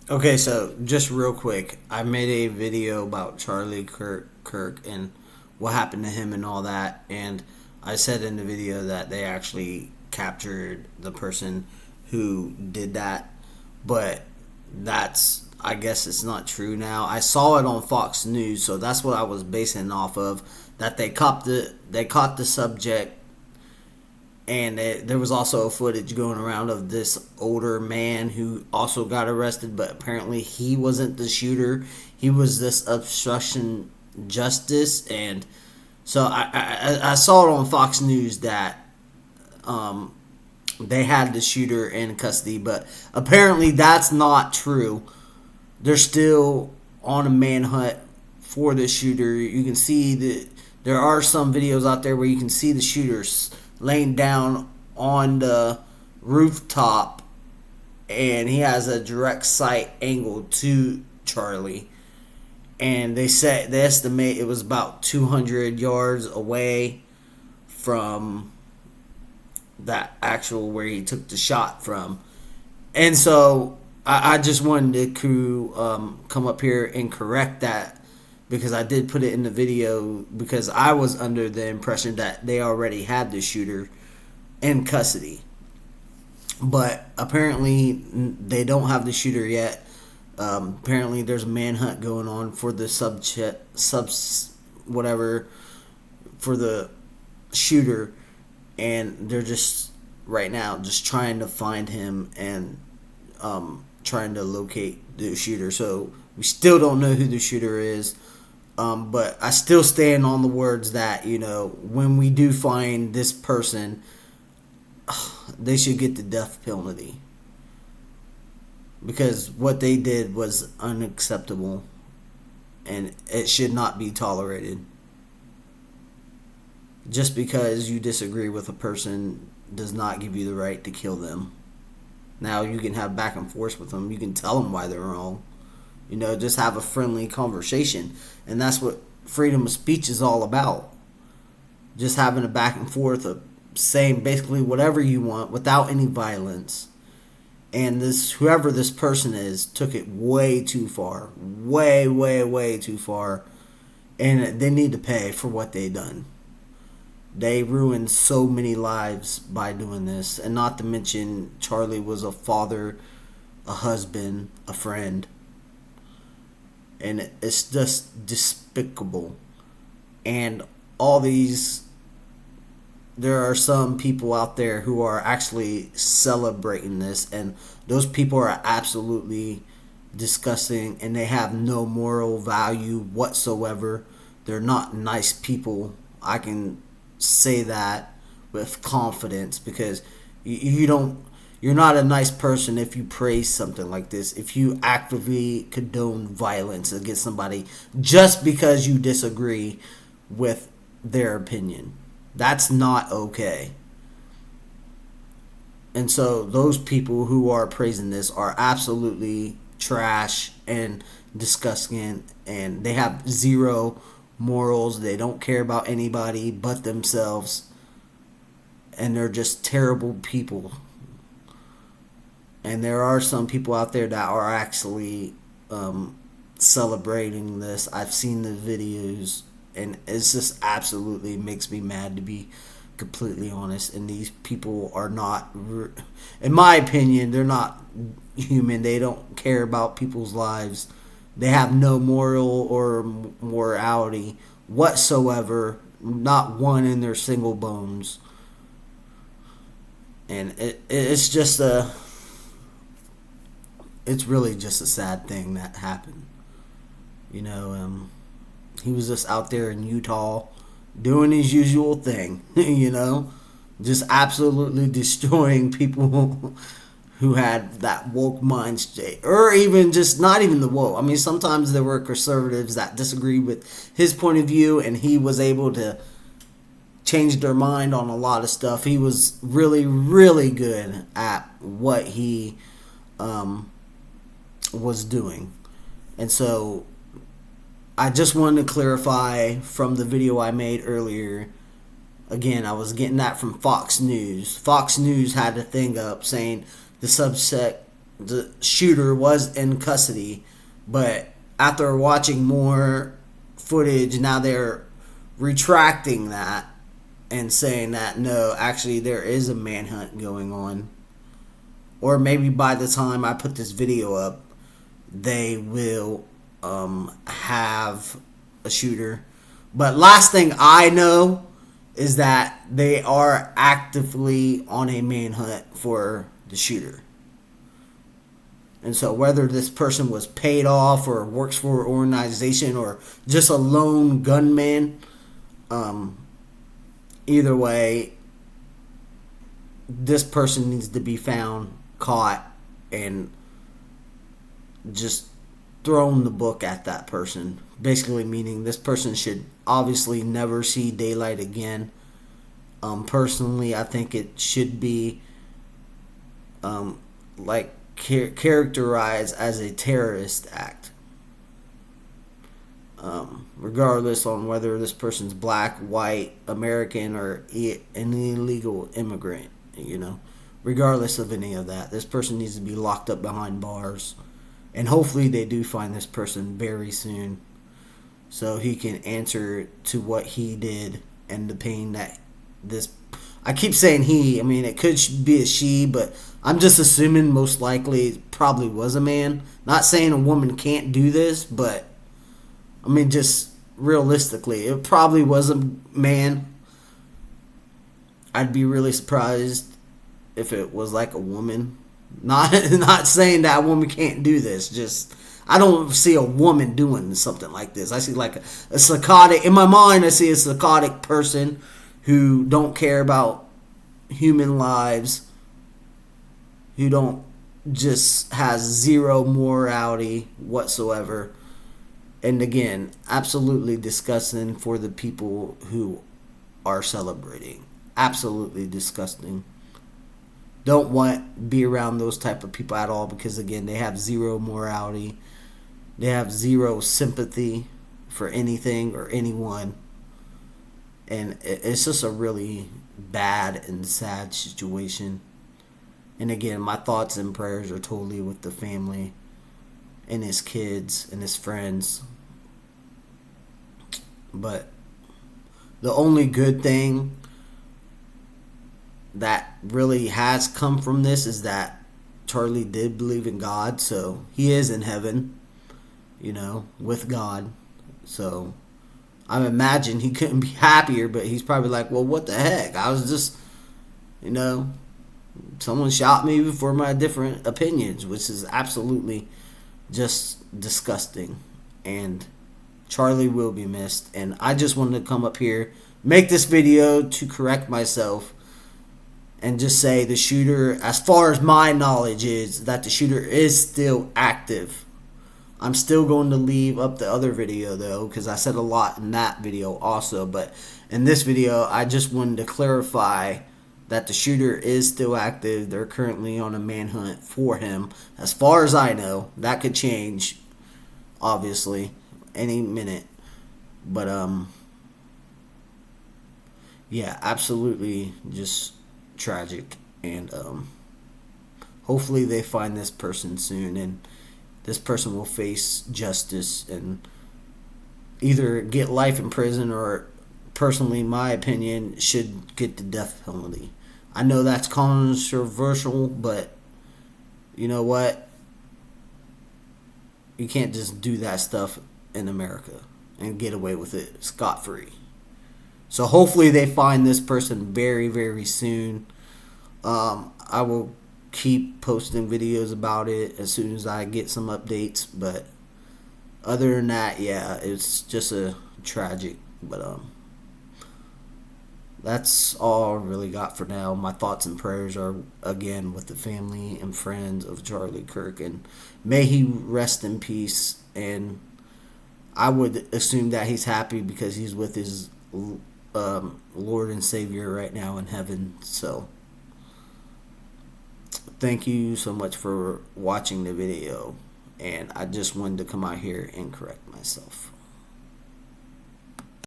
Okay, so just real quick, I made a video about Charlie Kirk and what happened to him and all that, and I said in the video that they actually captured the person who did that, but that's I guess it's not true now. I saw it on Fox News, so that's what I was basing off of. That they caught the subject, and there was also footage going around of this older man who also got arrested, but apparently he wasn't the shooter. He was this obstruction justice, and so I saw it on Fox News that um, they had the shooter in custody, but apparently that's not true. They're still on a manhunt for the shooter. You can see that there are some videos out there where you can see the shooters laying down on the rooftop, and he has a direct sight angle to Charlie. And they estimate it was about 200 yards away from that actual where he took the shot from. And so I just wanted to come up here and correct that, because I did put it in the video, because I was under the impression that they already had the shooter in custody. But apparently they don't have the shooter yet. Apparently there's a manhunt going on for the whatever, for the shooter, and they're just right now just trying to find him and trying to locate the shooter. So we still don't know who the shooter is. But I still stand on the words that, when we do find this person, they should get the death penalty. Because what they did was unacceptable, and it should not be tolerated. Just because you disagree with a person does not give you the right to kill them. Now you can have back and forth with them. You can tell them why they're wrong. Just have a friendly conversation. And that's what freedom of speech is all about. Just having a back and forth of saying basically whatever you want without any violence. And whoever this person is took it way too far. Way, way, way too far. And they need to pay for what they done. They ruined so many lives by doing this. And not to mention, Charlie was a father, a husband, a friend. And it's just despicable. And there are some people out there who are actually celebrating this, and those people are absolutely disgusting, and they have no moral value whatsoever. They're not nice people. I can say that with confidence, because you're not a nice person if you praise something like this, if you actively condone violence against somebody just because you disagree with their opinion. That's not okay. And so those people who are praising this are absolutely trash and disgusting, and they have zero morals. They don't care about anybody but themselves, and they're just terrible people. And there are some people out there that are actually celebrating this. I've seen the videos, and it's just absolutely makes me mad, to be completely honest. And these people are not, in my opinion, they're not human. They don't care about people's lives. They have no moral or morality whatsoever, not one in their single bones. And it's just it's really just a sad thing that happened. He was just out there in Utah doing his usual thing, just absolutely destroying people who had that woke mind state, or even just not even the woke. I mean, sometimes there were conservatives that disagreed with his point of view, and he was able to change their mind on a lot of stuff. He was really, really good at what he was doing. And so I just wanted to clarify from the video I made earlier. Again, I was getting that from Fox News. Fox News had a thing up saying the the shooter was in custody, but after watching more footage, now they're retracting that and saying that no, actually there is a manhunt going on. Or maybe by the time I put this video up, they will have a shooter. But last thing I know is that they are actively on a manhunt for the shooter. And so whether this person was paid off or works for an organization or just a lone gunman, either way, this person needs to be found, caught, and just thrown the book at that person. Basically meaning this person should obviously never see daylight again. Personally, I think it should be characterized as a terrorist act. Regardless on whether this person's black, white, American, or an illegal immigrant, regardless of any of that, this person needs to be locked up behind bars, and hopefully they do find this person very soon so he can answer to what he did and the pain that this, I keep saying he, I mean it could be a she, but I'm just assuming most likely it probably was a man. Not saying a woman can't do this, but I mean just realistically it probably was a man. I'd be really surprised if it was like a woman. Not saying that a woman can't do this, just I don't see a woman doing something like this. I see like a psychotic, in my mind I see a psychotic person who don't care about human lives, who don't, just has zero morality whatsoever. And again, absolutely disgusting for the people who are celebrating. Absolutely disgusting. Don't want to be around those type of people at all, because again, they have zero morality. They have zero sympathy for anything or anyone. And it's just a really bad and sad situation. And again, my thoughts and prayers are totally with the family and his kids and his friends. But the only good thing that really has come from this is that Charlie did believe in God. So he is in heaven, with God. So I imagine he couldn't be happier, but he's probably like, well, what the heck? I was just, someone shot me for my different opinions, which is absolutely just disgusting. And Charlie will be missed. And I just wanted to come up here, make this video to correct myself, and just say the shooter, as far as my knowledge is, that the shooter is still active. I'm still going to leave up the other video though, because I said a lot in that video also. But in this video, I just wanted to clarify that the shooter is still active. They're currently on a manhunt for him. As far as I know, that could change, obviously, any minute. But yeah, absolutely just tragic. And hopefully they find this person soon, and this person will face justice and either get life in prison or, personally, my opinion, should get the death penalty. I know that's controversial, but you know what? You can't just do that stuff in America and get away with it scot-free. So hopefully they find this person very, very soon. I will keep posting videos about it as soon as I get some updates. But other than that, yeah, it's just a tragic. But that's all I really got for now. My thoughts and prayers are again with the family and friends of Charlie Kirk, and may he rest in peace. And I would assume that he's happy because he's with his Lord and Savior right now in heaven. So thank you so much for watching the video, and I just wanted to come out here and correct myself.